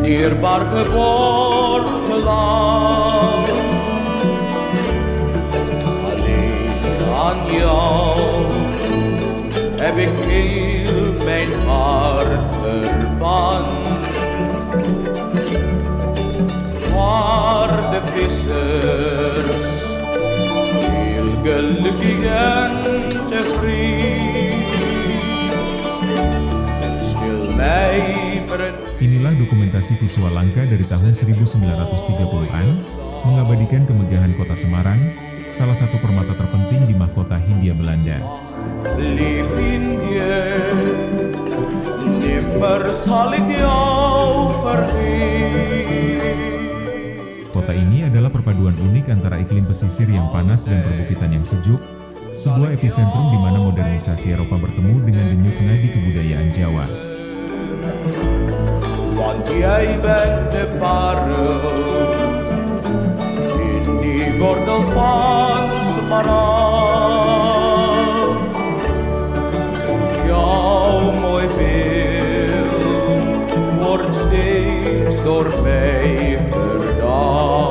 dierbaar geboorteland. Alleen aan jou heb ik heel mijn hart verband. Waar de vissers heel gelukkig en tevreden, stil mij Inilah dokumentasi visual langka dari tahun 1930-an, mengabadikan kemegahan kota Semarang, salah satu permata terpenting di mahkota Hindia Belanda. Lief Indië, nimmer zal ik jou vergeten. Kota ini adalah perpaduan unik antara iklim pesisir yang panas dan perbukitan yang sejuk, sebuah epicentrum di mana modernisasi Eropa bertemu dengan denyut nadi kebudayaan Jawa. Want jij bent de parel in die gordel van Semarang. Jouw mooi beeld wordt steeds door mij herdacht.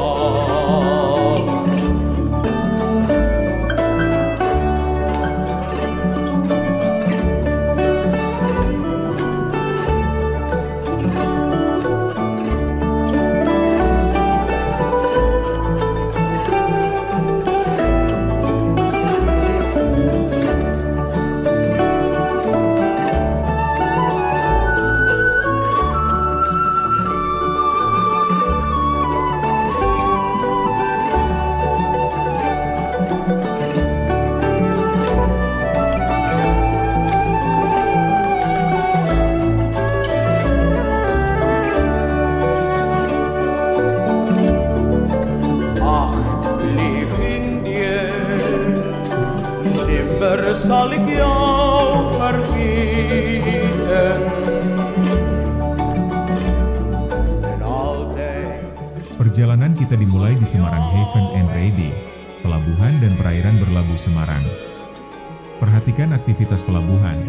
Zal ik jou vergeten en altijd. Perjalanan kita dimulai di Semarang Haven and Reede, pelabuhan dan perairan berlabuh Semarang. Perhatikan aktivitas pelabuhan.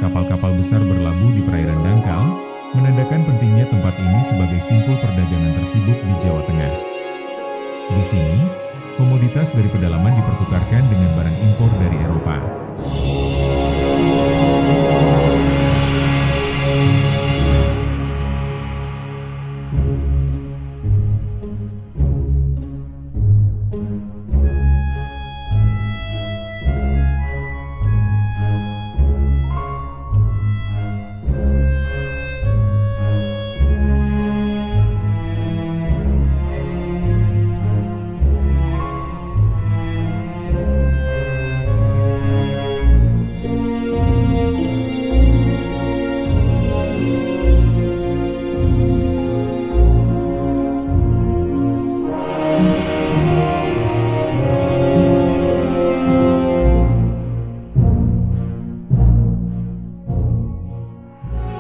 Kapal-kapal besar berlabuh di perairan dangkal, menandakan pentingnya tempat ini sebagai simpul perdagangan tersibuk di Jawa Tengah. Di sini, komoditas dari pedalaman dipertukarkan dengan barang impor dari Eropa.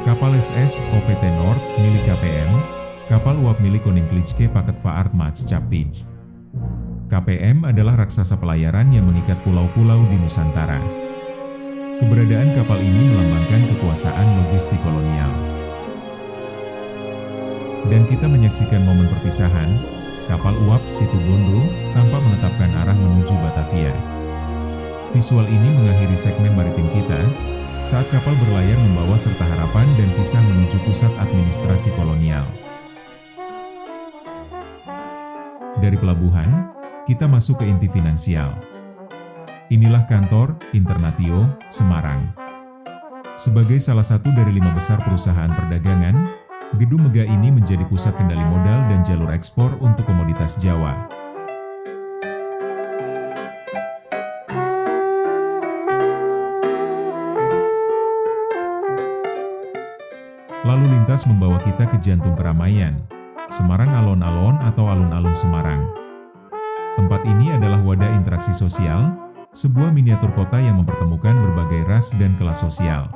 Kapal SS OPT Noord milik KPM, kapal uap milik Koninklijke Paketvaartmaatschappij. KPM adalah raksasa pelayaran yang mengikat pulau-pulau di Nusantara. Keberadaan kapal ini melambangkan kekuasaan logistik kolonial. Dan kita menyaksikan momen perpisahan, kapal uap Situbondo tanpa menetapkan arah menuju Batavia. Visual ini mengakhiri segmen maritim kita, saat kapal berlayar membawa serta harapan dan kisah menuju pusat administrasi kolonial. Dari pelabuhan, kita masuk ke inti finansial. Inilah kantor Internatio, Semarang. Sebagai salah satu dari 5 besar perusahaan perdagangan, gedung megah ini menjadi pusat kendali modal dan jalur ekspor untuk komoditas Jawa. Lalu lintas membawa kita ke jantung keramaian, Semarang Alon-Alon atau Alun-Alun Semarang. Tempat ini adalah wadah interaksi sosial, sebuah miniatur kota yang mempertemukan berbagai ras dan kelas sosial.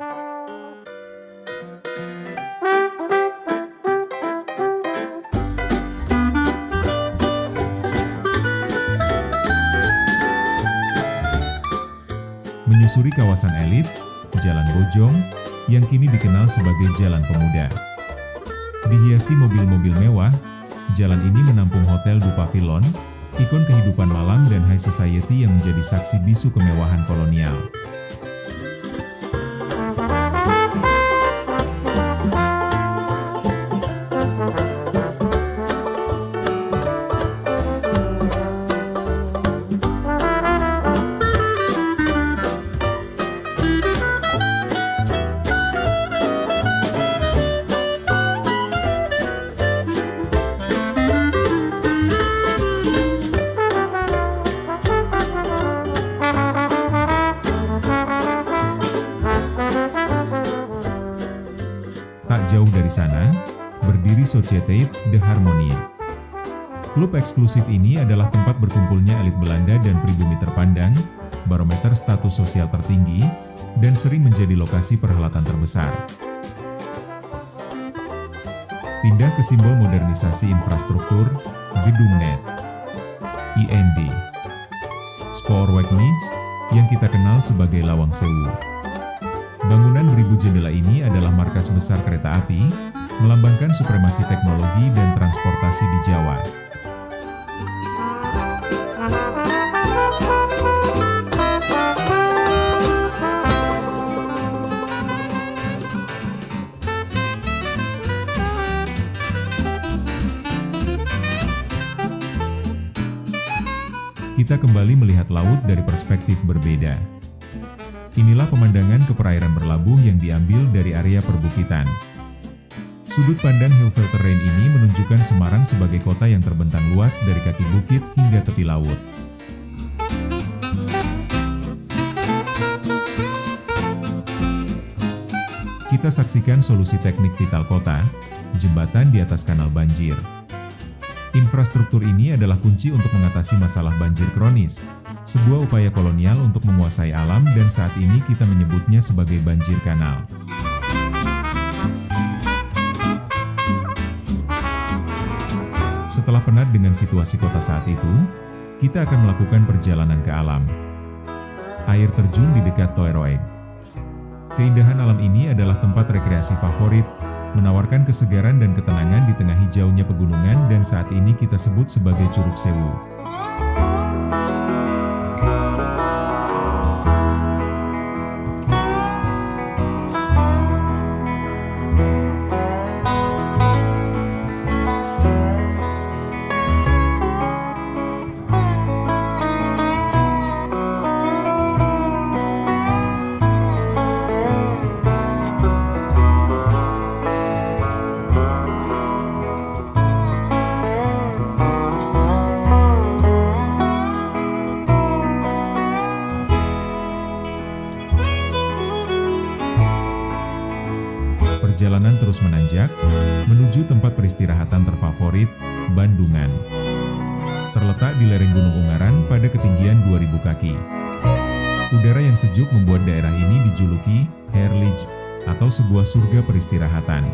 Menyusuri kawasan elit, Jalan Bojong, yang kini dikenal sebagai Jalan Pemuda. Di Dihiasi mobil-mobil mewah, jalan ini menampung Hotel du Pavillon, ikon kehidupan malam dan high society yang menjadi saksi bisu kemewahan kolonial. Tak jauh dari sana, berdiri Sociëteit de Harmonie. Klub eksklusif ini adalah tempat berkumpulnya elit Belanda dan pribumi terpandang, barometer status sosial tertinggi, dan sering menjadi lokasi perhelatan terbesar. Pindah ke simbol modernisasi infrastruktur, Gedung Net, IND, Spoorwegnieuws, yang kita kenal sebagai Lawang Sewu. Bangunan beribu jendela ini adalah markas besar kereta api, melambangkan supremasi teknologi dan transportasi di Jawa. Kita kembali melihat laut dari perspektif berbeda. Inilah pemandangan ke perairan berlabuh yang diambil dari area perbukitan. Sudut pandang Heuvelterrein ini menunjukkan Semarang sebagai kota yang terbentang luas dari kaki bukit hingga tepi laut. Kita saksikan solusi teknik vital kota, jembatan di atas kanal banjir. Infrastruktur ini adalah kunci untuk mengatasi masalah banjir kronis, sebuah upaya kolonial untuk menguasai alam dan saat ini kita menyebutnya sebagai banjir kanal. Setelah penat dengan situasi kota saat itu, kita akan melakukan perjalanan ke alam. Air terjun di dekat Toeroeg. Keindahan alam ini adalah tempat rekreasi favorit, menawarkan kesegaran dan ketenangan di tengah hijaunya pegunungan dan saat ini kita sebut sebagai Curug Sewu. Perjalanan terus menanjak, menuju tempat peristirahatan terfavorit, Bandungan. Terletak di lereng Gunung Ungaran pada ketinggian 2000 kaki. Udara yang sejuk membuat daerah ini dijuluki Heerlijk, atau sebuah surga peristirahatan.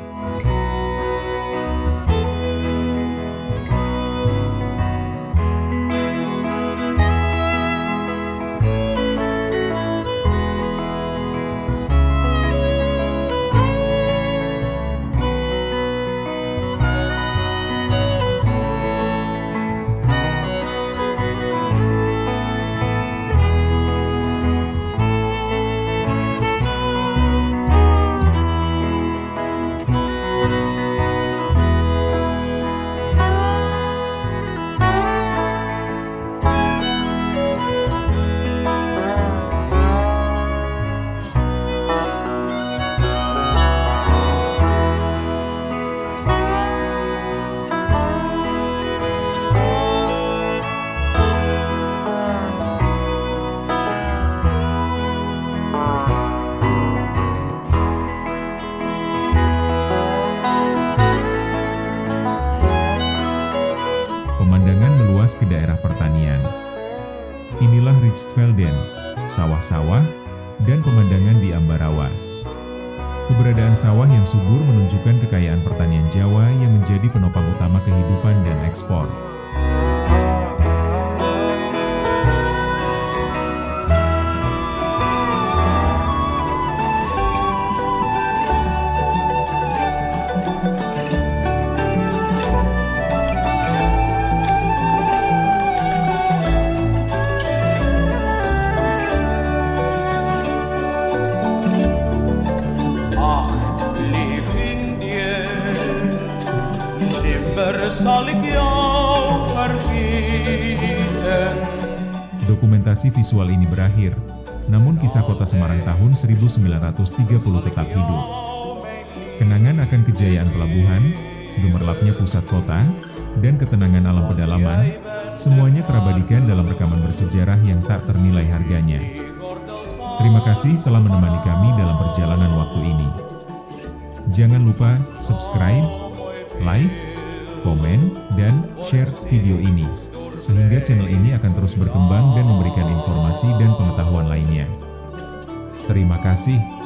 Pemandangan meluas ke daerah pertanian. Inilah Richtvelden, sawah-sawah, dan pemandangan di Ambarawa. Keberadaan sawah yang subur menunjukkan kekayaan pertanian Jawa yang menjadi penopang utama kehidupan dan ekspor. zal ik jou vergeten. Dokumentasi visual ini berakhir, namun kisah kota Semarang tahun 1930 tetap hidup. Kenangan akan kejayaan pelabuhan, gemerlapnya pusat kota, dan ketenangan alam pedalaman, semuanya terabadikan dalam rekaman bersejarah yang tak ternilai harganya. Terima kasih telah menemani kami dalam perjalanan waktu ini. Jangan lupa subscribe, like, komen, dan share video ini, sehingga channel ini akan terus berkembang dan memberikan informasi dan pengetahuan lainnya. Terima kasih.